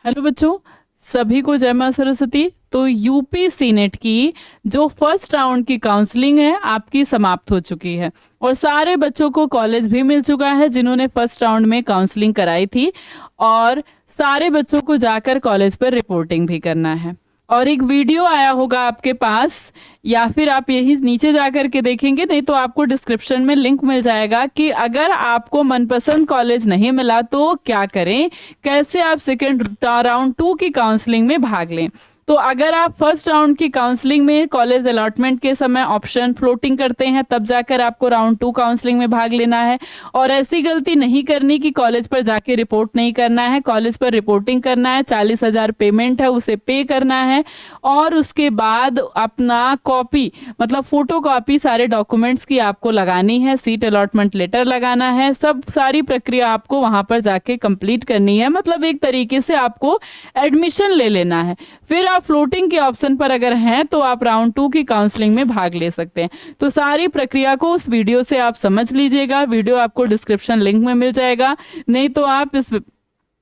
Hello बच्चों, सभी को जय मां सरस्वती। तो यूपी सीनेट की जो फर्स्ट राउंड की काउंसलिंग है आपकी समाप्त हो चुकी है और सारे बच्चों को कॉलेज भी मिल चुका है जिन्होंने फर्स्ट राउंड में काउंसलिंग कराई थी। और सारे बच्चों को जाकर कॉलेज पर रिपोर्टिंग भी करना है। और एक वीडियो आया होगा आपके पास, या फिर आप यही नीचे जाकर के देखेंगे, नहीं तो आपको डिस्क्रिप्शन में लिंक मिल जाएगा कि अगर आपको मनपसंद कॉलेज नहीं मिला तो क्या करें, कैसे आप सेकेंड राउंड 2 की काउंसलिंग में भाग लें। तो अगर आप फर्स्ट राउंड की काउंसलिंग में कॉलेज अलॉटमेंट के समय ऑप्शन फ्लोटिंग करते हैं तब जाकर आपको राउंड 2 काउंसलिंग में भाग लेना है। और ऐसी गलती नहीं करनी कि कॉलेज पर जाके रिपोर्ट नहीं करना है। कॉलेज पर रिपोर्टिंग करना है, 40,000 पेमेंट है उसे पे करना है और उसके बाद अपना कॉपी मतलब फोटो कॉपी सारे डॉक्यूमेंट्स की आपको लगानी है, सीट अलॉटमेंट लेटर लगाना है, सब सारी प्रक्रिया आपको वहां पर जाके कंप्लीट करनी है। मतलब एक तरीके से आपको एडमिशन ले लेना है। फिर आप फ्लोटिंग के ऑप्शन पर अगर हैं तो आप राउंड 2 की काउंसलिंग में भाग ले सकते हैं। तो सारी प्रक्रिया को उस वीडियो से आप समझ लीजिएगा। वीडियो आपको डिस्क्रिप्शन लिंक में मिल जाएगा, नहीं तो आप इस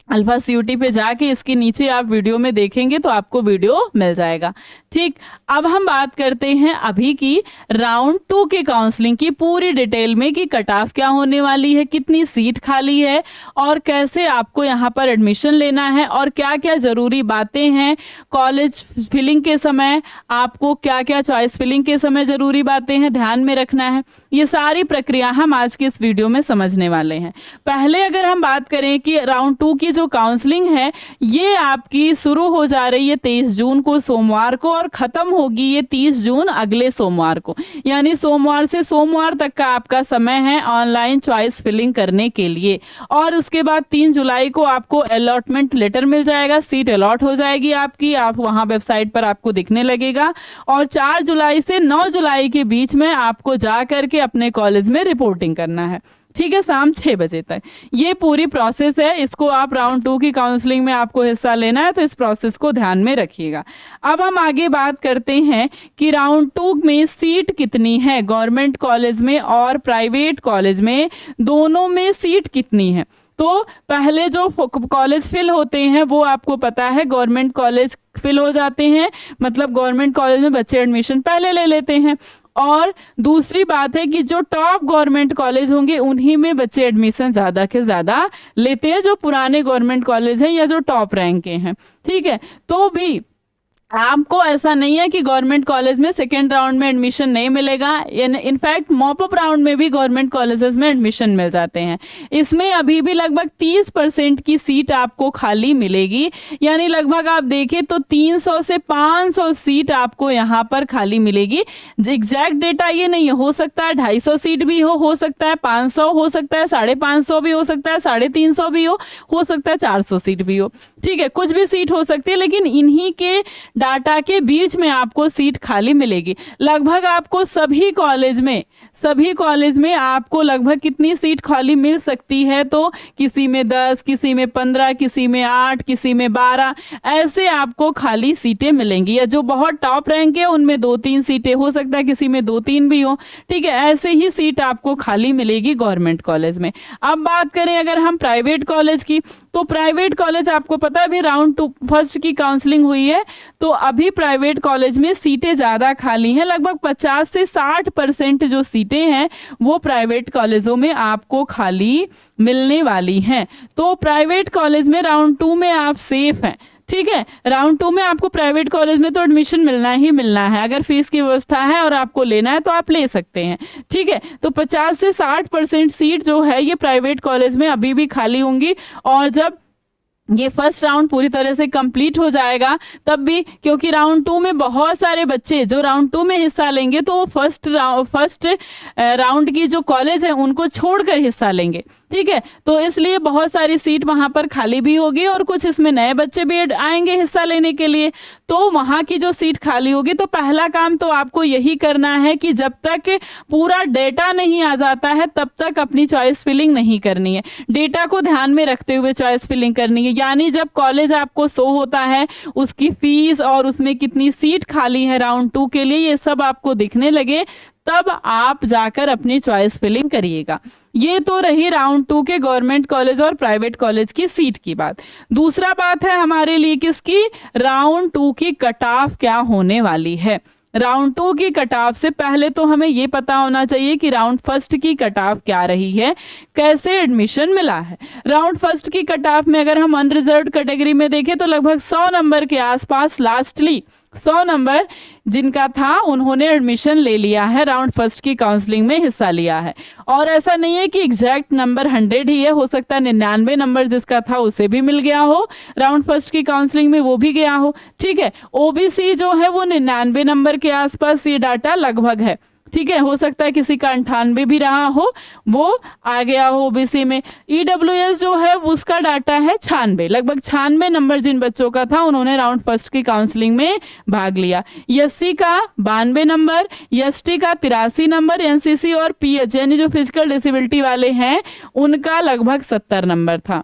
अल्फा सीयूटी पे जाके इसके नीचे आप वीडियो में देखेंगे तो आपको वीडियो मिल जाएगा। ठीक, अब हम बात करते हैं अभी की राउंड 2 के काउंसलिंग की पूरी डिटेल में कि कट ऑफ क्या होने वाली है, कितनी सीट खाली है और कैसे आपको यहाँ पर एडमिशन लेना है और क्या क्या जरूरी बातें हैं। कॉलेज फिलिंग के समय आपको क्या क्या, चॉइस फिलिंग के समय जरूरी बातें हैं ध्यान में रखना है। ये सारी प्रक्रिया हम आज के इस वीडियो में समझने वाले हैं। पहले अगर हम बात करें कि राउंड 2 की जो काउंसलिंग है ये आपकी शुरू हो जा रही है 23 जून को सोमवार को और खत्म होगी ये 30 जून अगले सोमवार को। यानी सोमवार से सोमवार तक का आपका समय है ऑनलाइन चॉइस फिलिंग करने के लिए। और उसके बाद 3 जुलाई को आपको अलॉटमेंट लेटर मिल जाएगा, सीट अलॉट हो जाएगी आपकी, आप वहां वेबसाइट पर आपको दिखने लगेगा। और 4 जुलाई से 9 जुलाई के बीच में आपको जा करके अपने कॉलेज में रिपोर्टिंग करना है। ठीक है, शाम 6 बजे तक ये पूरी प्रोसेस है। इसको आप राउंड 2 की काउंसलिंग में आपको हिस्सा लेना है तो इस प्रोसेस को ध्यान में रखिएगा। अब हम आगे बात करते हैं कि राउंड 2 में सीट कितनी है, गवर्नमेंट कॉलेज में और प्राइवेट कॉलेज में दोनों में सीट कितनी है। तो पहले जो कॉलेज फिल होते हैं वो आपको पता है गवर्नमेंट कॉलेज फिल हो जाते हैं, मतलब गवर्नमेंट कॉलेज में बच्चे एडमिशन पहले ले लेते हैं। और दूसरी बात है कि जो टॉप गवर्नमेंट कॉलेज होंगे उन्हीं में बच्चे एडमिशन ज़्यादा के ज़्यादा लेते हैं, जो पुराने गवर्नमेंट कॉलेज हैं या जो टॉप रैंक के हैं। ठीक है, तो भी आपको ऐसा नहीं है कि गवर्नमेंट कॉलेज में सेकेंड राउंड में एडमिशन नहीं मिलेगा। इनफैक्ट मॉपअप राउंड में भी गवर्नमेंट कॉलेजेस में एडमिशन मिल जाते हैं। इसमें अभी भी लगभग 30% की सीट आपको खाली मिलेगी। यानी लगभग आप देखें तो 300 से 500 सीट आपको यहाँ पर खाली मिलेगी। एग्जैक्ट डेटा ये नहीं है, हो सकता है 250 सीट भी हो सकता है 500 हो सकता है 550 भी हो सकता है 350 भी हो सकता है 400 सीट भी हो। ठीक है, कुछ भी सीट हो सकती है, लेकिन इन्हीं के डाटा के बीच में आपको सीट खाली मिलेगी। लगभग आपको सभी कॉलेज में आपको लगभग कितनी सीट खाली मिल सकती है, तो किसी में 10, किसी में 15, किसी में 8, किसी में 12, ऐसे आपको खाली सीटें मिलेंगी। या जो बहुत टॉप रैंक है उनमें 2-3 सीटें हो सकता है, किसी में 2-3 भी हो। ठीक है, ऐसे ही सीट आपको खाली मिलेगी गवर्नमेंट कॉलेज में। अब बात करें अगर हम प्राइवेट कॉलेज की, तो प्राइवेट कॉलेज आपको पता है अभी राउंड 2 फर्स्ट की काउंसलिंग हुई है तो अभी प्राइवेट कॉलेज में सीटें ज़्यादा खाली हैं। लगभग 50 से 60% जो सीटें हैं वो प्राइवेट कॉलेजों में आपको खाली मिलने वाली हैं। तो प्राइवेट कॉलेज में राउंड 2 में आप सेफ हैं। ठीक है, राउंड 2 में आपको प्राइवेट कॉलेज में तो एडमिशन मिलना ही मिलना है। अगर फीस की व्यवस्था है और आपको लेना है तो आप ले सकते हैं। ठीक है, तो 50 से 60% सीट जो है ये प्राइवेट कॉलेज में अभी भी खाली होंगी। और जब ये फर्स्ट राउंड पूरी तरह से कंप्लीट हो जाएगा तब भी, क्योंकि राउंड 2 में बहुत सारे बच्चे जो राउंड 2 में हिस्सा लेंगे तो फर्स्ट राउंड की जो कॉलेज है उनको छोड़कर हिस्सा लेंगे। ठीक है, तो इसलिए बहुत सारी सीट वहां पर खाली भी होगी और कुछ इसमें नए बच्चे भी आएंगे हिस्सा लेने के लिए। तो वहां की जो सीट खाली होगी तो पहला काम तो आपको यही करना है कि जब तक पूरा डेटा नहीं आ जाता है तब तक अपनी चॉइस फिलिंग नहीं करनी है। डेटा को ध्यान में रखते हुए चॉइस फिलिंग करनी है। यानी जब कॉलेज आपको शो होता है उसकी फीस और उसमें कितनी सीट खाली है राउंड 2 के लिए, ये सब आपको दिखने लगे तब आप जाकर अपनी चॉइस फिलिंग करिएगा। ये तो रही राउंड 2 के गवर्नमेंट कॉलेज और प्राइवेट कॉलेज की सीट की बात। दूसरा बात है हमारे लिए किसकी, राउंड 2 की कट ऑफ क्या होने वाली है। राउंड 2 की कट ऑफ से पहले तो हमें ये पता होना चाहिए कि राउंड फर्स्ट की कट ऑफ क्या रही है, कैसे एडमिशन मिला है। राउंड फर्स्ट की कट ऑफ में अगर हम अनरिजर्व्ड कैटेगरी में देखें तो लगभग 100 नंबर के आसपास, लास्टली 100 नंबर जिनका था उन्होंने एडमिशन ले लिया है, राउंड फर्स्ट की काउंसलिंग में हिस्सा लिया है। और ऐसा नहीं है कि एग्जैक्ट नंबर 100 ही है, हो सकता है 99 नंबर जिसका था उसे भी मिल गया हो, राउंड फर्स्ट की काउंसलिंग में वो भी गया हो। ठीक है, ओबीसी जो है वो 99 नंबर के आसपास ये डाटा लगभग है। ठीक है, हो सकता है किसी का 98 भी रहा हो, वो आ गया हो ओबीसी में। ईडब्ल्यूएस जो है उसका डाटा है 96, लगभग 96 नंबर जिन बच्चों का था उन्होंने राउंड फर्स्ट की काउंसलिंग में भाग लिया। एससी का 92 नंबर, एसटी का 83 नंबर, एनसीसी और पीएच यानी जो फिजिकल डिसेबिलिटी वाले हैं उनका लगभग 70 नंबर था।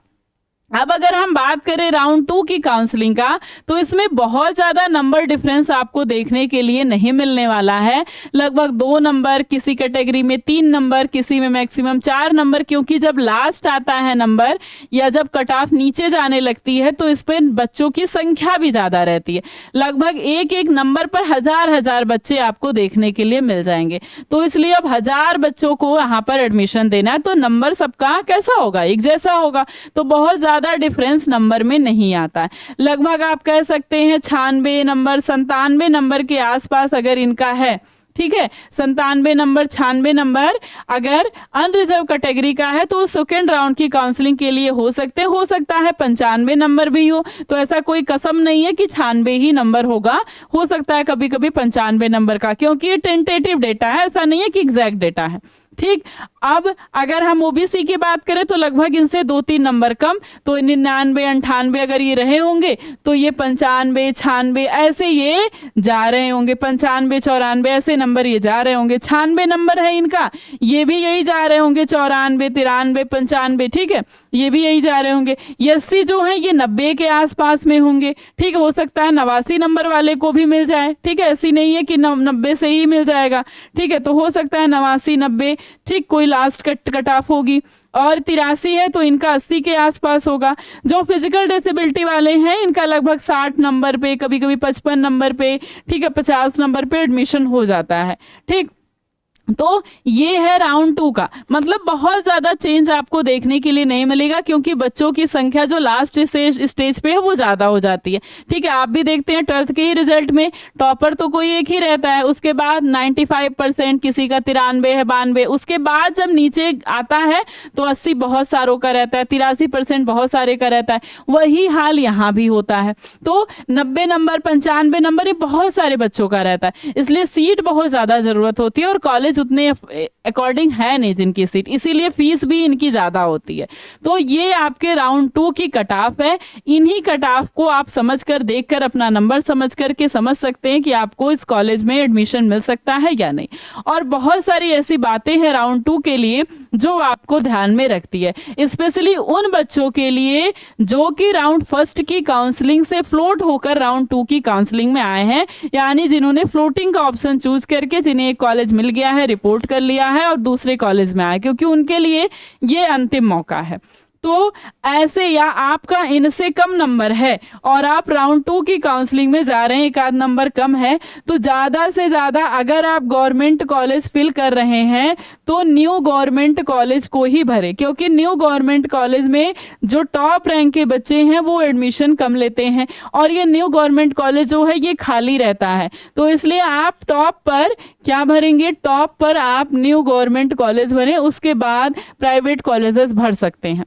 अब अगर हम बात करें राउंड 2 की काउंसलिंग का तो इसमें बहुत ज़्यादा नंबर डिफरेंस आपको देखने के लिए नहीं मिलने वाला है। लगभग 2 नंबर, किसी कैटेगरी में 3 नंबर, किसी में मैक्सिमम 4 नंबर, क्योंकि जब लास्ट आता है नंबर या जब कट ऑफ नीचे जाने लगती है तो इस पर बच्चों की संख्या भी ज़्यादा रहती है। लगभग एक एक नंबर पर हजार बच्चे आपको देखने के लिए मिल जाएंगे। तो इसलिए अब 1000 बच्चों को यहाँ पर एडमिशन देना है तो नंबर सबका कैसा होगा, एक जैसा होगा, तो बहुत ज़्यादा डिफरेंस नंबर में नहीं आता है। लगभग आप कह सकते हैं 96 नंबर, 97 नंबर के आसपास अगर इनका है। ठीक है, 97 नंबर, 96 नंबर अगर अनरिजर्व कैटेगरी का है तो सेकेंड राउंड की काउंसलिंग के लिए हो सकता है 95 नंबर भी हो। तो ऐसा कोई कसम नहीं है कि 96 ही नंबर होगा, हो सकता है कभी कभी 95 नंबर का, क्योंकि ये टेंटेटिव डेटा है, ऐसा नहीं है कि एग्जैक्ट डेटा है। ठीक, अब अगर हम ओबीसी की बात करें तो लगभग इनसे 2-3 नंबर कम, तो 99, 98 अगर ये रहे होंगे तो ये 95, 96 ऐसे ये जा रहे होंगे, 95, 94 ऐसे नंबर ये जा रहे होंगे। 96 नंबर है इनका, ये भी यही जा रहे होंगे, 94, 93, 95। ठीक है, ये भी यही जा रहे होंगे। एससी जो है ये 90 के आसपास में होंगे। ठीक है, हो सकता है 89 नंबर वाले को भी मिल जाए। ठीक है, ऐसी नहीं है कि 90 से ही मिल जाएगा। ठीक है, तो हो सकता है 89, 90, ठीक, कोई लास्ट कट ऑफ होगी। और 83 है तो इनका 80 के आसपास होगा। जो फिजिकल डिसेबिलिटी वाले हैं इनका लगभग 60 नंबर पे, कभी कभी 55 नंबर पे, ठीक है, 50 नंबर पे एडमिशन हो जाता है। ठीक, तो ये है राउंड 2 का। मतलब बहुत ज़्यादा चेंज आपको देखने के लिए नहीं मिलेगा, क्योंकि बच्चों की संख्या जो लास्ट स्टेज पे है वो ज़्यादा हो जाती है। ठीक है, आप भी देखते हैं 12th के ही रिजल्ट में टॉपर तो कोई एक ही रहता है, उसके बाद 95%, किसी का 93 है, 92, उसके बाद जब नीचे आता है तो 80 बहुत सारों का रहता है, 83% बहुत सारे का रहता है। वही हाल यहाँ भी होता है। तो 90 नंबर, 95 नंबर ये बहुत सारे बच्चों का रहता है, इसलिए सीट बहुत ज़्यादा ज़रूरत होती है और कॉलेज उतने अकॉर्डिंग है नहीं जिनकी सीट, इसीलिए फीस भी इनकी ज्यादा होती है। तो ये आपके राउंड 2 की कट ऑफ है। इन्हीं कट ऑफ को आप समझकर, देखकर, अपना नंबर समझ करके समझ सकते हैं कि आपको इस कॉलेज में एडमिशन मिल सकता है या नहीं। और बहुत सारी ऐसी बातें हैं राउंड 2 के लिए जो आपको ध्यान में रखती है, स्पेशली उन बच्चों के लिए जो कि राउंड फर्स्ट की काउंसलिंग से फ्लोट होकर राउंड 2 की काउंसलिंग में आए हैं, यानी जिन्होंने फ्लोटिंग का ऑप्शन चूज करके जिन्हें एक कॉलेज मिल गया है, रिपोर्ट कर लिया है और दूसरे कॉलेज में आए, क्योंकि उनके लिए ये अंतिम मौका है। तो ऐसे, या आपका इनसे कम नंबर है और आप राउंड 2 की काउंसलिंग में जा रहे हैं, एक आध नंबर कम है, तो ज़्यादा से ज़्यादा अगर आप गवर्नमेंट कॉलेज फिल कर रहे हैं तो न्यू गवर्नमेंट कॉलेज को ही भरें, क्योंकि न्यू गवर्नमेंट कॉलेज में जो टॉप रैंक के बच्चे हैं वो एडमिशन कम लेते हैं और ये न्यू गवर्नमेंट कॉलेज जो है ये खाली रहता है। तो इसलिए आप टॉप पर क्या भरेंगे, टॉप पर आप न्यू गवर्नमेंट कॉलेज भरें, उसके बाद प्राइवेट कॉलेजेस भर सकते हैं।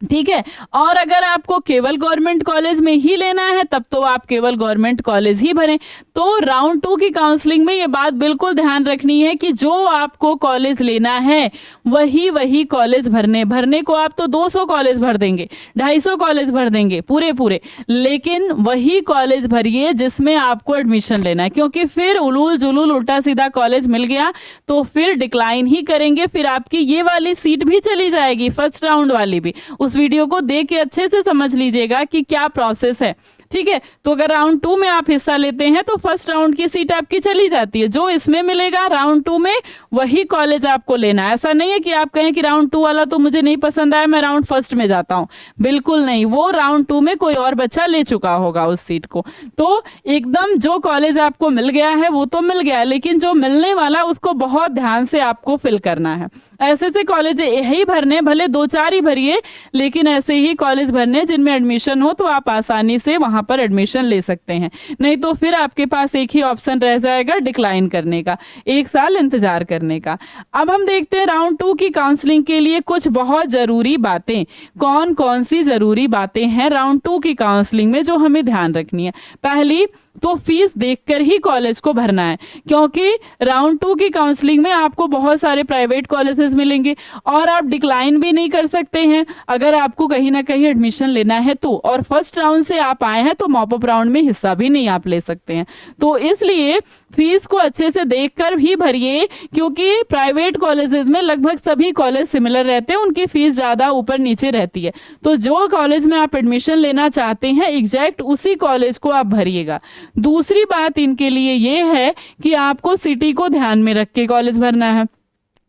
ठीक है, और अगर आपको केवल गवर्नमेंट कॉलेज में ही लेना है तब तो आप केवल गवर्नमेंट कॉलेज ही भरें। तो राउंड 2 की काउंसलिंग में ये बात बिल्कुल ध्यान रखनी है कि जो आपको कॉलेज लेना है वही कॉलेज भरने को आप तो 200 कॉलेज भर देंगे, 250 कॉलेज भर देंगे पूरे, लेकिन वही कॉलेज भरिए जिसमें आपको एडमिशन लेना है, क्योंकि फिर उलूल जुलूल उल्टा सीधा कॉलेज मिल गया तो फिर डिक्लाइन ही करेंगे, फिर आपकी ये वाली सीट भी चली जाएगी, फर्स्ट राउंड वाली भी। उस वीडियो को देख के अच्छे से समझ लीजिएगा कि क्या प्रोसेस है। ठीक है। तो अगर राउंड 2 में आप हिस्सा लेते हैं तो फर्स्ट राउंड की सीट आपकी चली जाती है, जो इसमें मिलेगा राउंड 2 में वही कॉलेज आपको लेना है। ऐसा नहीं है कि आप कहें कि राउंड 2 वाला तो मुझे नहीं पसंद आया, मैं राउंड फर्स्ट में जाता हूं, बिल्कुल नहीं। वो राउंड 2 में कोई और बच्चा ले चुका होगा उस सीट को। तो एकदम जो कॉलेज आपको मिल गया है वो तो मिल गया, लेकिन जो मिलने वाला उसको बहुत ध्यान से आपको फिल करना है। ऐसे से कॉलेज यही भरने, भले 2-4 ही भरिए, लेकिन ऐसे ही कॉलेज भरने जिनमें एडमिशन हो तो आप आसानी से वहां पर एडमिशन ले सकते हैं। नहीं तो फिर आपके पास एक ही ऑप्शन रह जाएगा डिक्लाइन करने का, 1 साल इंतजार करने का। अब हम देखते हैं राउंड 2 की काउंसलिंग के लिए कुछ बहुत जरूरी बातें। कौन कौन सी जरूरी बातें हैं राउंड 2 की काउंसलिंग में जो हमें ध्यान रखनी है। पहली तो फीस देखकर ही कॉलेज को भरना है, क्योंकि राउंड 2 की काउंसलिंग में आपको बहुत सारे प्राइवेट कॉलेजेस मिलेंगे और आप डिक्लाइन भी नहीं कर सकते हैं अगर आपको कहीं ना कहीं एडमिशन लेना है तो। और फर्स्ट राउंड से आप आए हैं तो मॉप अप राउंड में हिस्सा भी नहीं आप ले सकते हैं। तो इसलिए फीस को अच्छे से देखकर ही भरिए, क्योंकि प्राइवेट कॉलेजेस में लगभग सभी कॉलेज सिमिलर रहते हैं, उनकी फीस ज़्यादा ऊपर नीचे रहती है। तो जो कॉलेज में आप एडमिशन लेना चाहते हैं एग्जैक्ट उसी कॉलेज को आप भरिएगा। दूसरी बात इनके लिए ये है कि आपको सिटी को ध्यान में रख के कॉलेज भरना है।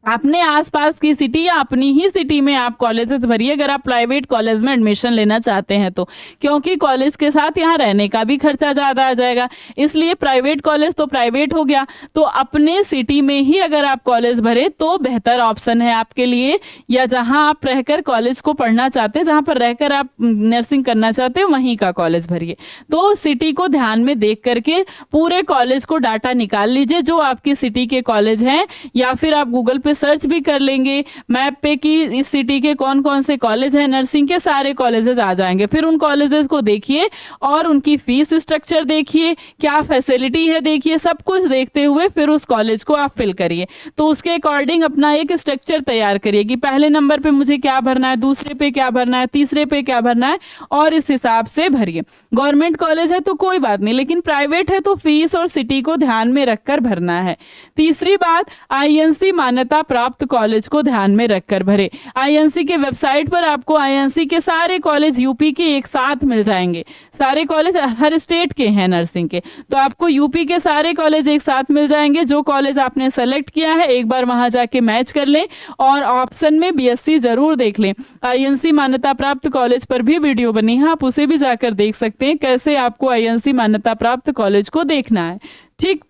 अपने आसपास की सिटी या अपनी ही सिटी में आप कॉलेजेस भरिए अगर आप प्राइवेट कॉलेज में एडमिशन लेना चाहते हैं तो, क्योंकि कॉलेज के साथ यहाँ रहने का भी खर्चा ज़्यादा आ जाएगा। इसलिए प्राइवेट कॉलेज तो प्राइवेट हो गया, तो अपने सिटी में ही अगर आप कॉलेज भरे तो बेहतर ऑप्शन है आपके लिए। या जहाँ आप रहकर कॉलेज को पढ़ना चाहते हैं, जहाँ पर रहकर आप नर्सिंग करना चाहते हैं, वहीं का कॉलेज भरिए। तो सिटी को ध्यान में देख करके पूरे कॉलेज को डाटा निकाल लीजिए जो आपकी सिटी के कॉलेज हैं, या फिर आप गूगल पे सर्च भी कर लेंगे मैप पे कि इस सिटी के कौन कौन से कॉलेज हैं, नर्सिंग के सारे कॉलेजेस आ जाएंगे। फिर उन कॉलेजेस को देखिए और उनकी फीस स्ट्रक्चर देखिए, क्या फैसिलिटी है देखिए, सब कुछ देखते हुए फिर उस कॉलेज को आप फिल करिए। तो उसके अकॉर्डिंग अपना एक स्ट्रक्चर तैयार करिए कि पहले नंबर पे मुझे क्या भरना है, दूसरे पे क्या भरना है, तीसरे पे क्या भरना है, और इस हिसाब से भरिए। गवर्नमेंट कॉलेज है तो कोई बात नहीं, लेकिन प्राइवेट है तो फीस और सिटी को ध्यान में रखकर भरना है। तीसरी बात, आईएनसी मान्यता प्राप्त कॉलेज को ध्यान में रखकर भरे। आईएनसी के वेबसाइट पर आपको आईएनसी के सारे कॉलेज यूपी के एक साथ मिल जाएंगे। सारे कॉलेज हर स्टेट के हैं नर्सिंग के, तो आपको यूपी के सारे कॉलेज एक साथ मिल जाएंगे। जो कॉलेज आपने सेलेक्ट किया है एक बार वहां जाके मैच कर लें और ऑप्शन में बीएससी जरूर देख लें। आईएनसी मान्यता प्राप्त कॉलेज पर भी वीडियो बनी है, आप उसे भी जाकर देख सकते हैं कैसे आपको आईएनसी मान्यता प्राप्त कॉलेज को देखना है। ठीक,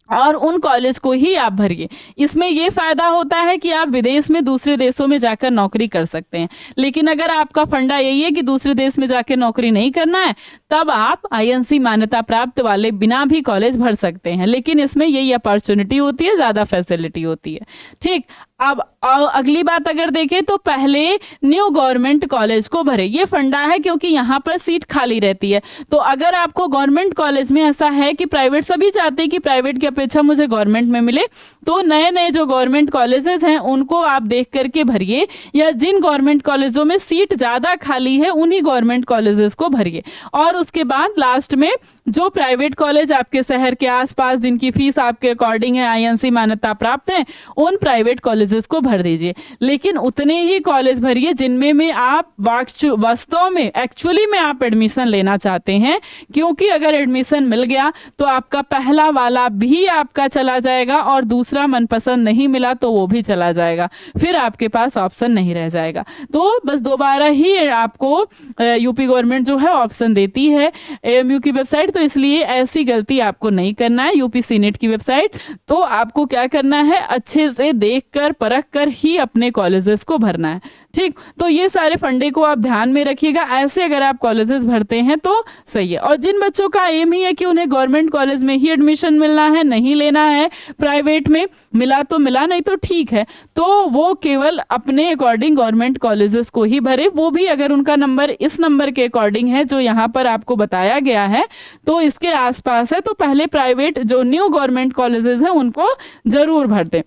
और उन कॉलेज को ही आप भरिए। इसमें ये फायदा होता है कि आप विदेश में दूसरे देशों में जाकर नौकरी कर सकते हैं, लेकिन अगर आपका फंडा यही है कि दूसरे देश में जाकर नौकरी नहीं करना है तब आप आईएनसी मान्यता प्राप्त वाले बिना भी कॉलेज भर सकते हैं, लेकिन इसमें यही अपॉर्चुनिटी होती है, ज़्यादा फैसिलिटी होती है। ठीक, अब अगली बात अगर देखें तो पहले न्यू गवर्नमेंट कॉलेज को भरे। ये फंडा है क्योंकि यहाँ पर सीट खाली रहती है। तो अगर आपको गवर्नमेंट कॉलेज में ऐसा है कि प्राइवेट, सभी चाहते हैं कि प्राइवेट की अपेक्षा मुझे गवर्नमेंट में मिले, तो नए नए जो गवर्नमेंट कॉलेजेस हैं उनको आप देख करके भरिए, या जिन गवर्नमेंट कॉलेजों में सीट ज़्यादा खाली है उन्हीं गवर्नमेंट कॉलेजेस को भरिए। और उसके बाद लास्ट में जो प्राइवेट कॉलेज आपके शहर के आसपास जिनकी फीस आपके अकॉर्डिंग है, आईएनसी मान्यता प्राप्त है, उन प्राइवेट कॉलेजेस को भर दीजिए। लेकिन उतने ही कॉलेज भरिए जिनमें में आप वास्तव में एक्चुअली में आप एडमिशन लेना चाहते हैं, क्योंकि अगर एडमिशन मिल गया तो आपका पहला वाला भी आपका चला जाएगा और दूसरा मनपसंद नहीं मिला तो वो भी चला जाएगा, फिर आपके पास ऑप्शन नहीं रह जाएगा। तो बस दोबारा ही आपको यूपी गवर्नमेंट जो है ऑप्शन देती है एएमयू की वेबसाइट, तो इसलिए ऐसी गलती आपको नहीं करना है। यूपी सीनेट की वेबसाइट, तो आपको क्या करना है, अच्छे से देखकर परख कर ही अपने कॉलेजेस को भरना है। ठीक, तो ये सारे फंडे को आप ध्यान में रखिएगा। ऐसे अगर आप कॉलेजेस भरते हैं तो सही है। और जिन बच्चों का एम ही है कि उन्हें गवर्नमेंट कॉलेज में ही एडमिशन मिलना है, नहीं लेना है प्राइवेट में, मिला तो मिला, नहीं तो ठीक है, तो वो केवल अपने अकॉर्डिंग गवर्नमेंट कॉलेजेस को ही भरे। वो भी अगर उनका नंबर इस नंबर के अकॉर्डिंग है जो यहाँ पर आपको बताया गया है, तो इसके आसपास है, तो पहले प्राइवेट जो न्यू गवर्नमेंट कॉलेजेस हैं उनको जरूर भर दें,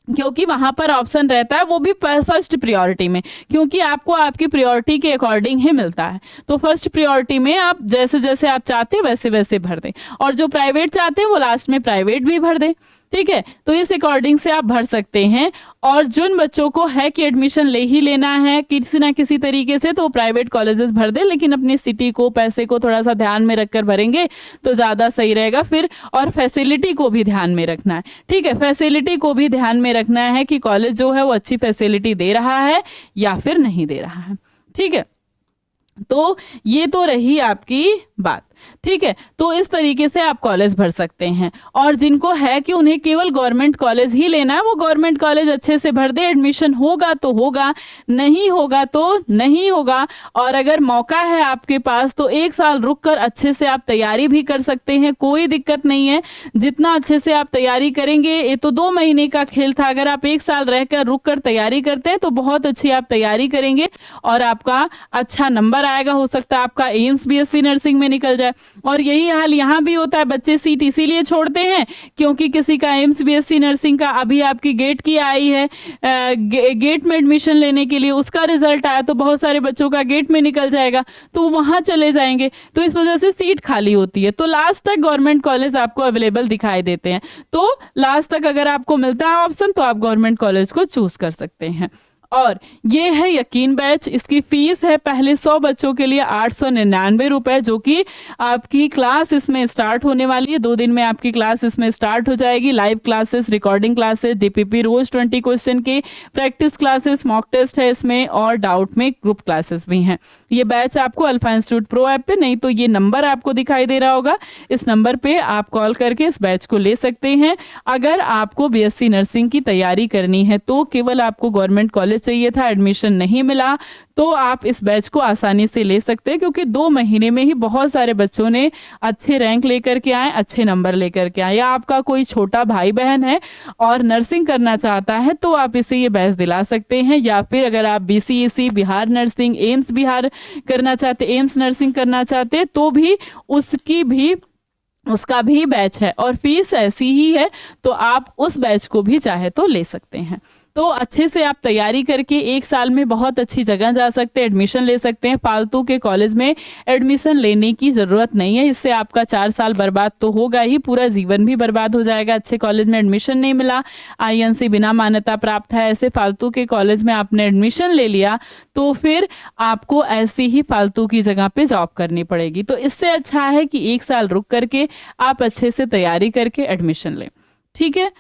क्योंकि वहां पर ऑप्शन रहता है वो भी फर्स्ट प्रायोरिटी में, क्योंकि आपको आपकी प्रायोरिटी के अकॉर्डिंग ही मिलता है। तो फर्स्ट प्रायोरिटी में आप जैसे जैसे आप चाहते हैं वैसे वैसे भर दें, और जो प्राइवेट चाहते हैं वो लास्ट में प्राइवेट भी भर दें। ठीक है, तो इस अकॉर्डिंग से आप भर सकते हैं। और जिन बच्चों को है कि एडमिशन ले ही लेना है किसी ना किसी तरीके से, तो प्राइवेट कॉलेजेस भर दे, लेकिन अपनी सिटी को, पैसे को थोड़ा सा ध्यान में रखकर भरेंगे तो ज़्यादा सही रहेगा फिर। और फैसिलिटी को भी ध्यान में रखना है, ठीक है, फैसिलिटी को भी ध्यान में रखना है कि कॉलेज जो है वो अच्छी फैसिलिटी दे रहा है या फिर नहीं दे रहा है, ठीक है। तो ये तो रही आपकी बात, ठीक है। तो इस तरीके से आप कॉलेज भर सकते हैं। और जिनको है कि उन्हें केवल गवर्नमेंट कॉलेज ही लेना है, वो गवर्नमेंट कॉलेज अच्छे से भर दे, एडमिशन होगा तो होगा, नहीं होगा तो नहीं होगा। और अगर मौका है आपके पास तो 1 साल रुक कर अच्छे से आप तैयारी भी कर सकते हैं, कोई दिक्कत नहीं है। जितना अच्छे से आप तैयारी करेंगे, ये तो 2 महीने का खेल था, अगर आप 1 साल रहकर रुक कर तैयारी करते हैं तो बहुत अच्छी आप तैयारी करेंगे और आपका अच्छा नंबर आएगा। हो सकता है आपका एम्स BSc नर्सिंग में निकल जाए। और यही हाल यहाँ भी होता है, बच्चे सीट इसीलिए छोड़ते हैं क्योंकि किसी का एम्स BSc नर्सिंग का अभी आपकी गेट की आई है, गेट में एडमिशन लेने के लिए उसका रिजल्ट आया, तो बहुत सारे बच्चों का गेट में निकल जाएगा, तो वहां चले जाएंगे, तो इस वजह से सीट खाली होती है। तो लास्ट तक गवर्नमेंट कॉलेज आपको अवेलेबल दिखाई देते हैं, तो लास्ट तक अगर आपको मिलता है ऑप्शन तो आप गवर्नमेंट कॉलेज को चूज कर सकते हैं। और ये है यकीन बैच, इसकी फीस है पहले 100 बच्चों के लिए 899 रुपए, जो कि आपकी क्लास इसमें स्टार्ट होने वाली है। 2 दिन में आपकी क्लास इसमें स्टार्ट हो जाएगी। Live classes, recording classes, DPP रोज 20 क्वेश्चन की प्रैक्टिस क्लासेस, मॉक टेस्ट है इसमें, और डाउट में ग्रुप क्लासेस भी हैं। ये बैच आपको अल्फा इंस्टीट्यूट प्रो ऐप पे, नहीं तो ये नंबर आपको दिखाई दे रहा होगा, इस नंबर पे आप कॉल करके इस बैच को ले सकते हैं। अगर आपको BSc नर्सिंग की तैयारी करनी है तो केवल आपको गवर्नमेंट कॉलेज चाहिए था, एडमिशन नहीं मिला, तो आप इस बैच को आसानी से ले सकते हैं, क्योंकि 2 महीने में ही बहुत सारे बच्चों ने अच्छे रैंक लेकर के आए, अच्छे नंबर लेकर के आए। या आपका कोई छोटा भाई बहन है और नर्सिंग करना चाहता है तो आप इसे ये बैच दिला सकते हैं। या फिर अगर आप BCEC Bihar nursing, AIIMS Bihar करना चाहते, एम्स नर्सिंग करना चाहते, तो भी उसका भी बैच है और फीस ऐसी ही है, तो आप उस बैच को भी चाहे तो ले सकते हैं। तो अच्छे से आप तैयारी करके 1 साल में बहुत अच्छी जगह जा सकते हैं, एडमिशन ले सकते हैं। फालतू के कॉलेज में एडमिशन लेने की ज़रूरत नहीं है, इससे आपका 4 साल बर्बाद तो होगा ही, पूरा जीवन भी बर्बाद हो जाएगा। अच्छे कॉलेज में एडमिशन नहीं मिला, INC बिना मान्यता प्राप्त है, ऐसे फालतू के कॉलेज में आपने एडमिशन ले लिया तो फिर आपको ऐसी ही फालतू की जगह पे जॉब करनी पड़ेगी। तो इससे अच्छा है कि 1 साल रुक करके आप अच्छे से तैयारी करके एडमिशन लें, ठीक है।